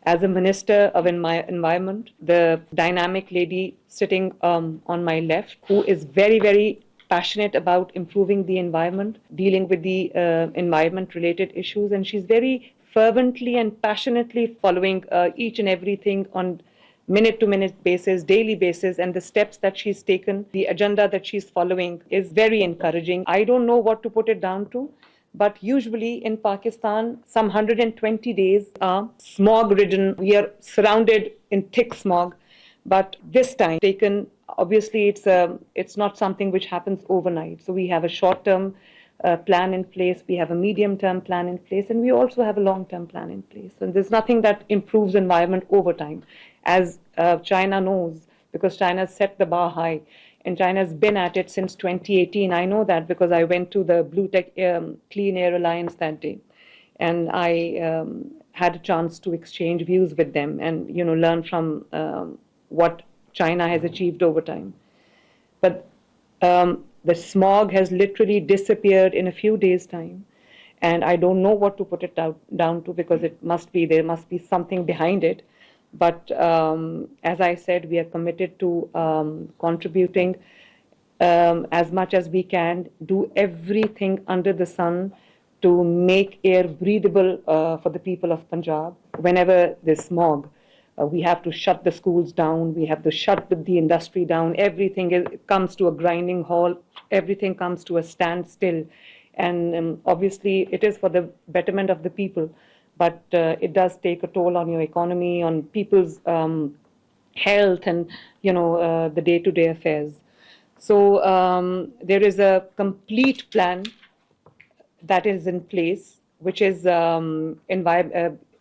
As a Minister of Environment, the dynamic lady sitting on my left, who is very, very passionate about improving the environment, dealing with the environment-related issues, and she's very fervently and passionately following each and everything on minute to minute basis, daily basis, and the steps that she's taken, the agenda that she's following is very encouraging. I don't know what to put it down to, but usually in Pakistan, some 120 days are smog ridden. We are surrounded in thick smog. But this time, taken, obviously, it's not something which happens overnight. So we have a short-term plan in place, we have a medium-term plan in place, and we also have a long-term plan in place. And there's nothing that improves environment over time, as China knows, because China set the bar high, and China's been at it since 2018. I know that because I went to the Blue Tech Clean Air Alliance that day, and I had a chance to exchange views with them and learn from what China has achieved over time. But the smog has literally disappeared in a few days' time, and I don't know what to put it down to, because there must be something behind it. But as I said, we are committed to contributing as much as we can, do everything under the sun to make air breathable for the people of Punjab. Whenever there's smog, we have to shut the schools down, we have to shut the industry down, everything comes to a grinding halt, everything comes to a standstill. And obviously it is for the betterment of the people, but it does take a toll on your economy, on people's health, and the day-to-day affairs. So there is a complete plan that is in place, which is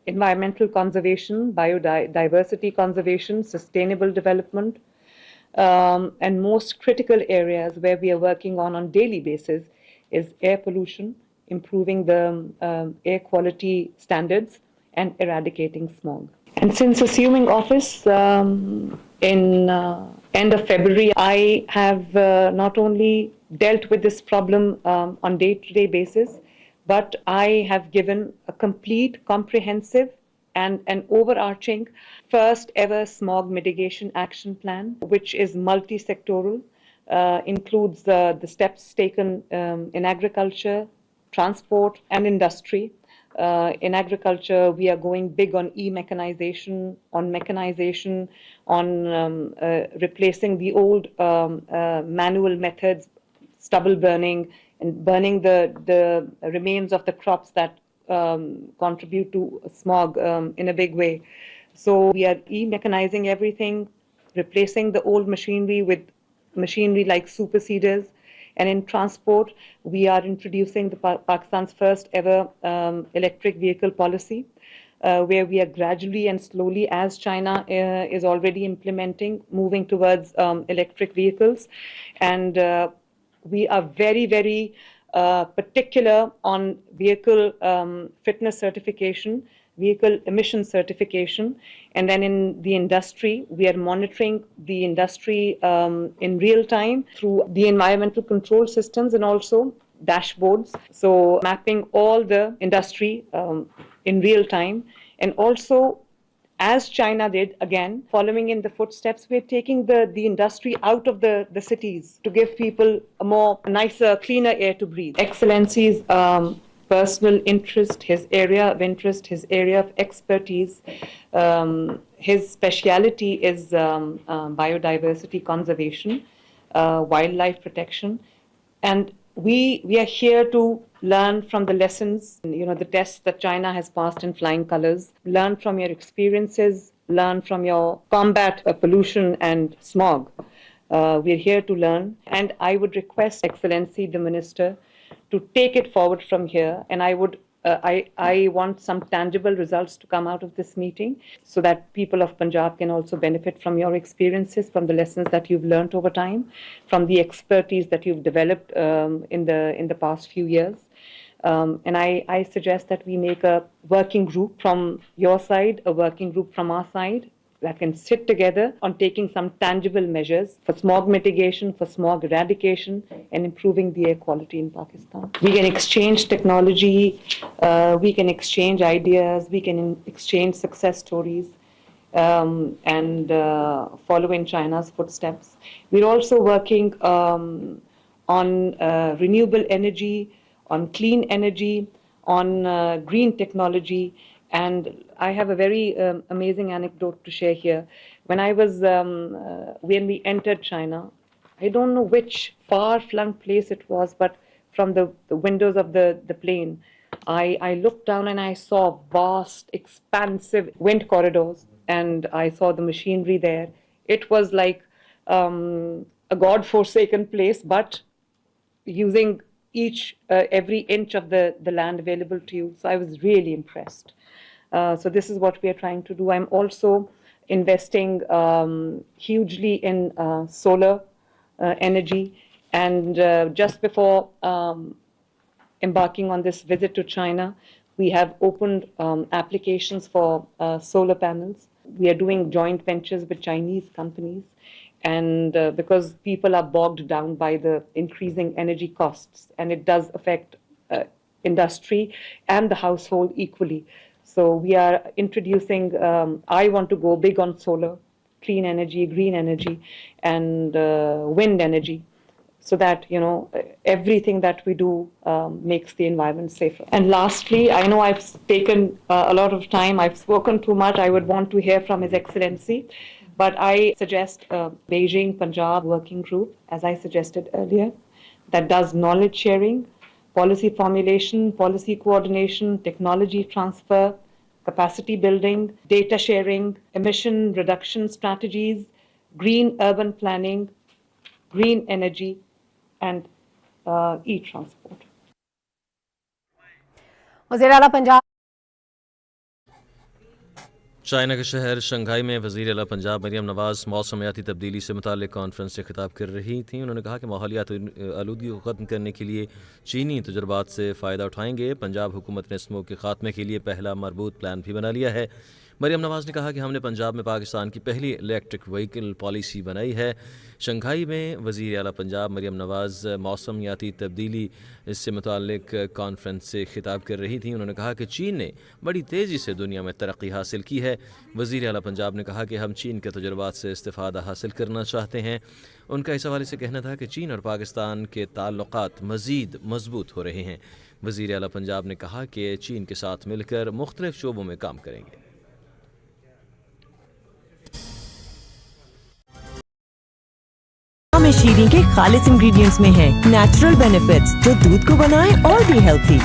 environmental conservation, biodiversity conservation, sustainable development, and most critical areas where we are working on daily basis is air pollution, improving the air quality standards, and eradicating smog. And since assuming office in end of February, I have not only dealt with this problem on day-to-day basis, but I have given a complete, comprehensive, and an overarching first ever smog mitigation action plan, which is multi-sectoral, includes the steps taken in agriculture, transport, and industry. In agriculture, we are going big on e-mechanization, on mechanization, on replacing the old manual methods, stubble burning, and burning the remains of the crops that contribute to smog in a big way. So we are e-mechanizing everything, replacing the old machinery with machinery like superseders. And in transport, we are introducing Pakistan's first ever electric vehicle policy, where we are gradually and slowly, as China is already implementing, moving towards electric vehicles. And we are very, very particular on vehicle fitness certification, vehicle emission certification. And then in the industry, we are monitoring the industry in real time through the environmental control systems and also dashboards. So mapping all the industry in real time. And also, as China did, again, following in the footsteps, we're taking the industry out of the cities to give people a more nicer, cleaner air to breathe. Excellency's personal interest, his area of interest, his area of expertise, his speciality is biodiversity conservation, wildlife protection. And we are here to learn from the lessons, the tests that China has passed in flying colors, learn from your experiences, learn from your combat pollution and smog. We're here to learn. And I would request Excellency, the Minister, to take it forward from here. And I want some tangible results to come out of this meeting so that people of Punjab can also benefit from your experiences, from the lessons that you've learned over time, from the expertise that you've developed in the past few years. And I suggest that we make a working group from your side, a working group from our side, that can sit together on taking some tangible measures for smog mitigation, for smog eradication, and improving the air quality in Pakistan. We can exchange technology, we can exchange ideas, we can exchange success stories. And follow in China's footsteps. We're also working on renewable energy, on clean energy, on green technology. And I have a very amazing anecdote to share here. When we entered China, I don't know which far-flung place it was, but from the windows of the plane, I looked down and I saw vast, expansive wind corridors, and I saw the machinery there. It was like a God-forsaken place, but using every inch of the land available to you. So I was really impressed. So this is what we are trying to do. I'm also investing hugely in solar energy. And just before embarking on this visit to China, we have opened applications for solar panels. We are doing joint ventures with Chinese companies. And because people are bogged down by the increasing energy costs, and it does affect industry and the household equally. So we are introducing, I want to go big on solar, clean energy, green energy, and wind energy, so that, you know, everything that we do makes the environment safer. And lastly, I know I've taken a lot of time, I've spoken too much, I would want to hear from His Excellency, but I suggest a Beijing Punjab working group, as I suggested earlier, that does knowledge sharing, policy formulation, policy coordination, technology transfer, capacity building, data sharing, emission reduction strategies, green urban planning, green energy, and e-transport. वज़ीर आला Punjab China के शहर Shanghai में वज़ीर आला पंजाब मरियम नवाज़ मौसमियाती तब्दीली से मुताल्लिक़ conference से खिताब कर रही थीं। उन्होंने कहा कि माहौलियात आलूदगी को ख़त्म करने के लिए चीनी तजुर्बात से फ़ायदा उठाएंगे। पंजाब हुकूमत ने स्मोक के ख़ात्मे के लिए पहला मरबूत प्लान भी बना लिया है। मरियम नवाज़ ने कहा कि हमने पंजाब में पाकिस्तान की पहली इलेक्ट्रिक व्हीकल पॉलिसी बनाई है। शंघाई में वज़ीर आला पंजाब मरियम नवाज़ मौसमियाती तब्दीली इससे मुताल्लिक़ कॉन्फ्रेंस से खिताब कर रही थी। उन्होंने कहा कि चीन ने बड़ी तेज़ी से दुनिया में तरक्की हासिल की है। वज़ीर आला पंजाब ने कहा कि हम चीन के तजुर्बात से इस्तिफ़ादा हासिल करना चाहते हैं। उनका इस हवाले से कहना था कि चीन और पाकिस्तान के ताल्लुक़ात मज़ीद मजबूत हो रहे हैं। वज़ीर आला पंजाब ने कहा कि चीन के साथ मिलकर मुख्तलिफ़ शोबों में काम करेंगे। में शीरीन के खालिस इंग्रेडिएंट्स में है नेचुरल बेनिफिट्स जो दूध को बनाए और भी हेल्थी।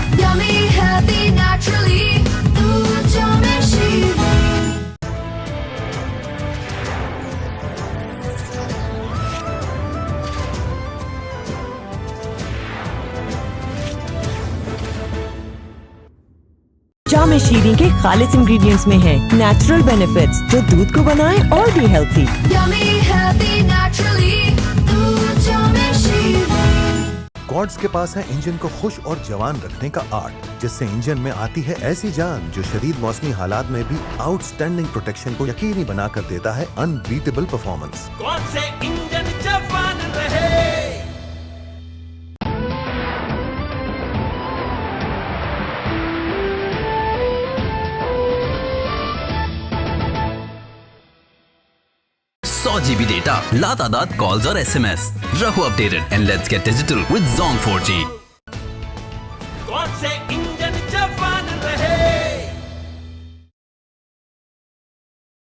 जामे शीरीन के खालिस इंग्रेडिएंट्स में है नेचुरल बेनिफिट्स जो दूध को बनाए और भी हेल्थी। कॉर्ड्स के पास है इंजन को खुश और जवान रखने का आर्ट, जिससे इंजन में आती है ऐसी जान जो शदीद मौसमी हालात में भी आउटस्टैंडिंग प्रोटेक्शन को यकीनी बनाकर देता है अनबीटेबल परफॉर्मेंस। कौन से इंजन जवान रहे। GB डेटा, लातादाद कॉल्स और SMS। रहो updated and let's get digital with Zong 4G। कौन से इंजन जवान रहे।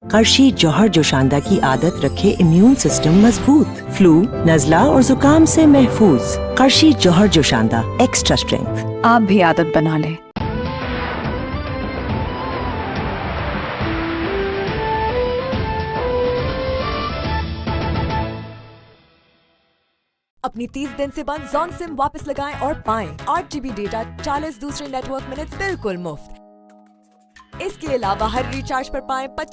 करशी जौहर जोशांदा की आदत रखे इम्यून सिस्टम मजबूत, फ्लू, नजला और जुकाम से महफूज। करशी जौहर जोशांदा एक्स्ट्रा स्ट्रेंथ। आप भी आदत बना लें। अपनी 30 दिन से बंद Zong सिम वापस लगाएं और पाएं 8 GB डेटा 40 दूसरे नेटवर्क मिनट्स बिल्कुल मुफ्त। इसके अलावा हर रिचार्ज पर पाएं 25